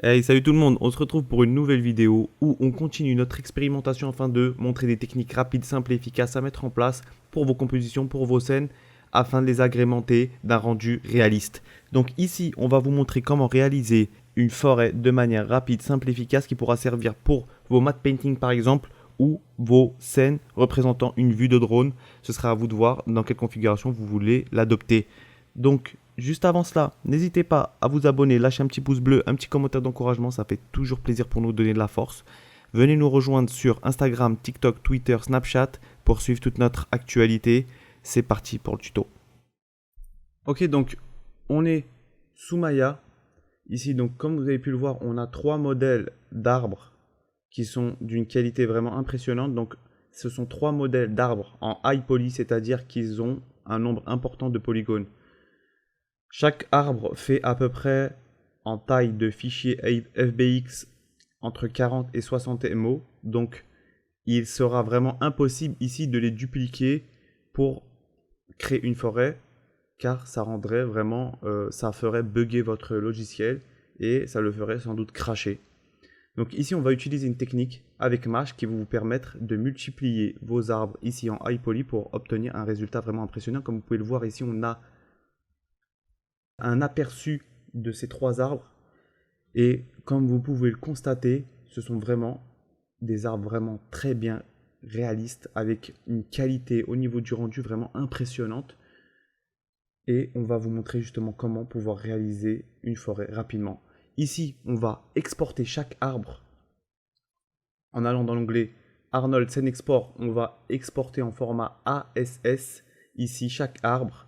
Hey, salut tout le monde, on se retrouve pour une nouvelle vidéo où on continue notre expérimentation afin de montrer des techniques rapides, simples et efficaces à mettre en place pour vos compositions, pour vos scènes, afin de les agrémenter d'un rendu réaliste. Donc ici, on va vous montrer comment réaliser une forêt de manière rapide, simple et efficace qui pourra servir pour vos matte painting par exemple ou vos scènes représentant une vue de drone. Ce sera à vous de voir dans quelle configuration vous voulez l'adopter. Donc, juste avant cela, n'hésitez pas à vous abonner, lâcher un petit pouce bleu, un petit commentaire d'encouragement, ça fait toujours plaisir pour nous donner de la force. Venez nous rejoindre sur Instagram, TikTok, Twitter, Snapchat pour suivre toute notre actualité. C'est parti pour le tuto. Ok, donc on est sous Maya. Ici, donc comme vous avez pu le voir, on a 3 modèles d'arbres qui sont d'une qualité vraiment impressionnante. Donc ce sont 3 modèles d'arbres en high poly, c'est-à-dire qu'ils ont un nombre important de polygones. Chaque arbre fait à peu près en taille de fichier FBX entre 40 et 60 MO. Donc il sera vraiment impossible ici de les dupliquer pour créer une forêt, car ça rendrait vraiment, ça ferait bugger votre logiciel et ça le ferait sans doute cracher. Donc ici on va utiliser une technique avec Mesh qui va vous permettre de multiplier vos arbres ici en high poly pour obtenir un résultat vraiment impressionnant. Comme vous pouvez le voir ici, on a un aperçu de ces 3 arbres et comme vous pouvez le constater, ce sont vraiment des arbres vraiment très bien réalistes avec une qualité au niveau du rendu vraiment impressionnante. Et on va vous montrer justement comment pouvoir réaliser une forêt rapidement. Ici, on va exporter chaque arbre en allant dans l'onglet Arnold Scene Export. On va exporter en format ASS ici chaque arbre.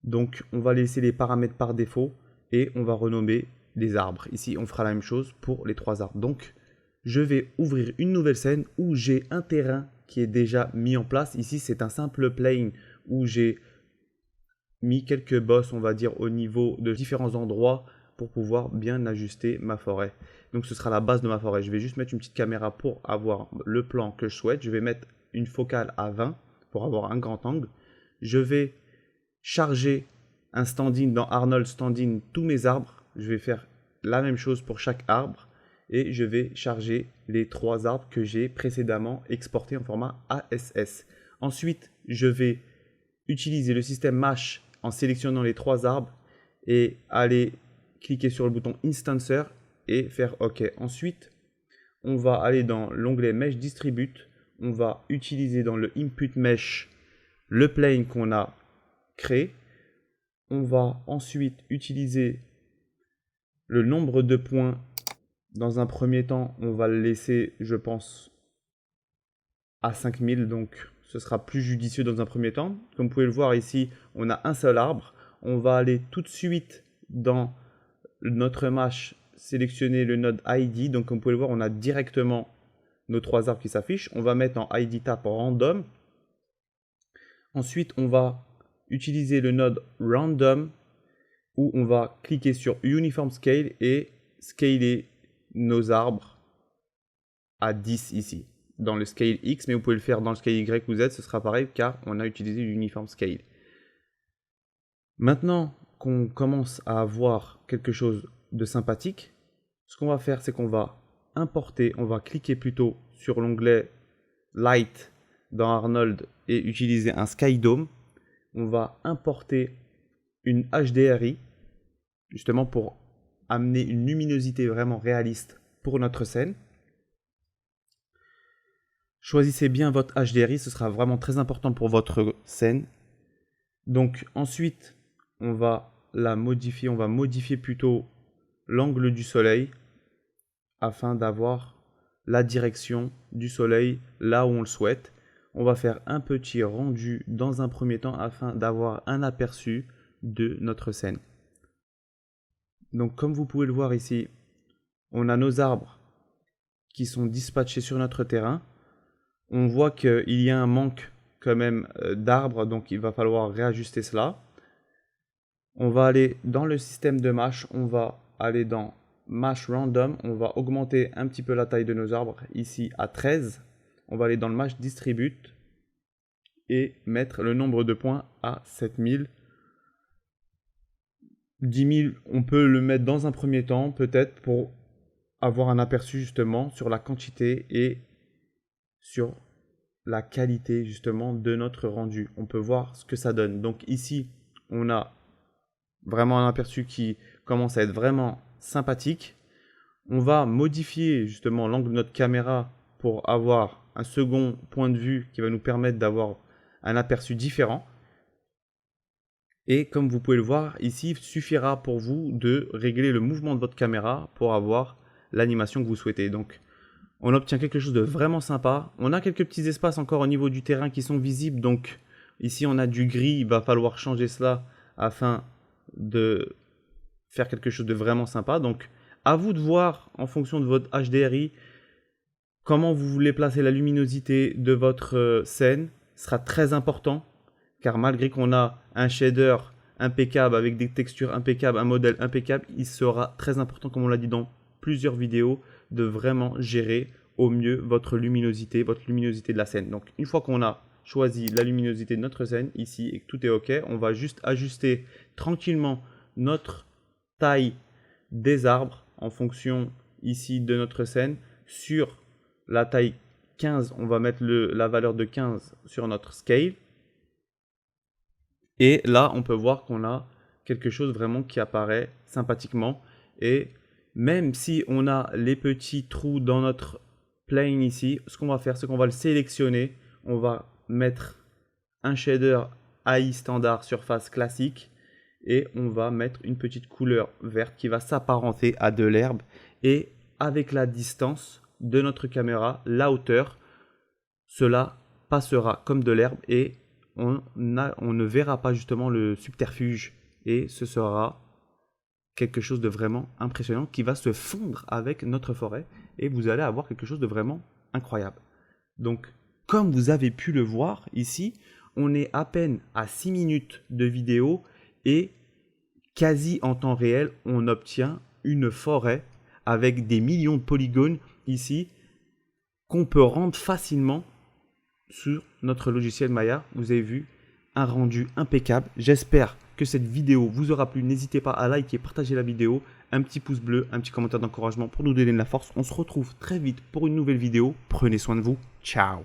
Donc on va laisser les paramètres par défaut et on va renommer les arbres. Ici, on fera la même chose pour les 3 arbres. Donc je vais ouvrir une nouvelle scène où j'ai un terrain qui est déjà mis en place. Ici, c'est un simple plane où j'ai mis quelques bosses, on va dire, au niveau de différents endroits pour pouvoir bien ajuster ma forêt. Donc ce sera la base de ma forêt. Je vais juste mettre une petite caméra pour avoir le plan que je souhaite. Je vais mettre une focale à 20 pour avoir un grand angle. Je vais charger un stand-in dans Arnold Stand-in tous mes arbres. Je vais faire la même chose pour chaque arbre et je vais charger les 3 arbres que j'ai précédemment exportés en format ASS. Ensuite, je vais utiliser le système Mesh en sélectionnant les 3 arbres et aller cliquer sur le bouton Instancer et faire OK. Ensuite, on va aller dans l'onglet Mesh Distribute. On va utiliser dans le Input Mesh le plane qu'on a créé. On va ensuite utiliser le nombre de points. Dans un premier temps, on va le laisser, je pense, à 5000. Donc, ce sera plus judicieux dans un premier temps. Comme vous pouvez le voir ici, on a un seul arbre. On va aller tout de suite dans notre Mesh, sélectionner le node ID. Donc, comme vous pouvez le voir, on a directement nos 3 arbres qui s'affichent. On va mettre en ID Tap random. Ensuite, on va utiliser le node random où on va cliquer sur Uniform Scale et scaler nos arbres à 10 ici, dans le Scale X, mais vous pouvez le faire dans le Scale Y ou Z, ce sera pareil car on a utilisé l'Uniform Scale. Maintenant qu'on commence à avoir quelque chose de sympathique, ce qu'on va faire, c'est qu'on va importer, on va cliquer plutôt sur l'onglet Light dans Arnold et utiliser un Sky Dome. On va importer une HDRI justement pour amener une luminosité vraiment réaliste pour notre scène. Choisissez bien votre HDRI, ce sera vraiment très important pour votre scène. Donc ensuite, on va la modifier, on va modifier plutôt l'angle du soleil afin d'avoir la direction du soleil là où on le souhaite. On va faire un petit rendu dans un premier temps afin d'avoir un aperçu de notre scène. Donc comme vous pouvez le voir ici, on a nos arbres qui sont dispatchés sur notre terrain. On voit qu'il y a un manque quand même d'arbres, donc il va falloir réajuster cela. On va aller dans le système de Mesh, on va aller dans Mesh Random, on va augmenter un petit peu la taille de nos arbres ici à 13. On va aller dans le Mesh Distribute et mettre le nombre de points à 7000. 10 000, on peut le mettre dans un premier temps, peut-être pour avoir un aperçu justement sur la quantité et sur la qualité justement de notre rendu. On peut voir ce que ça donne. Donc ici, on a vraiment un aperçu qui commence à être vraiment sympathique. On va modifier justement l'angle de notre caméra pour avoir un second point de vue qui va nous permettre d'avoir un aperçu différent. Et comme vous pouvez le voir, ici, il suffira pour vous de régler le mouvement de votre caméra pour avoir l'animation que vous souhaitez. Donc, on obtient quelque chose de vraiment sympa. On a quelques petits espaces encore au niveau du terrain qui sont visibles. Donc, ici, on a du gris. Il va falloir changer cela afin de faire quelque chose de vraiment sympa. Donc, à vous de voir en fonction de votre HDRI comment vous voulez placer la luminosité de votre scène. Ce sera très important. Car malgré qu'on a un shader impeccable avec des textures impeccables, un modèle impeccable, il sera très important, comme on l'a dit dans plusieurs vidéos, de vraiment gérer au mieux votre luminosité de la scène. Donc une fois qu'on a choisi la luminosité de notre scène ici et que tout est OK, on va juste ajuster tranquillement notre taille des arbres en fonction ici de notre scène. Sur la taille 15, on va mettre la valeur de 15 sur notre scale. Et là, on peut voir qu'on a quelque chose vraiment qui apparaît sympathiquement. Et même si on a les petits trous dans notre plane ici, ce qu'on va faire, c'est qu'on va le sélectionner. On va mettre un shader AI standard surface classique. Et on va mettre une petite couleur verte qui va s'apparenter à de l'herbe. Et avec la distance de notre caméra, la hauteur, cela passera comme de l'herbe et on ne verra pas justement le subterfuge et ce sera quelque chose de vraiment impressionnant qui va se fondre avec notre forêt et vous allez avoir quelque chose de vraiment incroyable. Donc, comme vous avez pu le voir ici, on est à peine à 6 minutes de vidéo et quasi en temps réel, on obtient une forêt avec des millions de polygones ici qu'on peut rendre facilement sur notre logiciel Maya. Vous avez vu un rendu impeccable. J'espère que cette vidéo vous aura plu. N'hésitez pas à liker, partager la vidéo, un petit pouce bleu, un petit commentaire d'encouragement pour nous donner de la force. On se retrouve très vite pour une nouvelle vidéo. Prenez soin de vous. Ciao.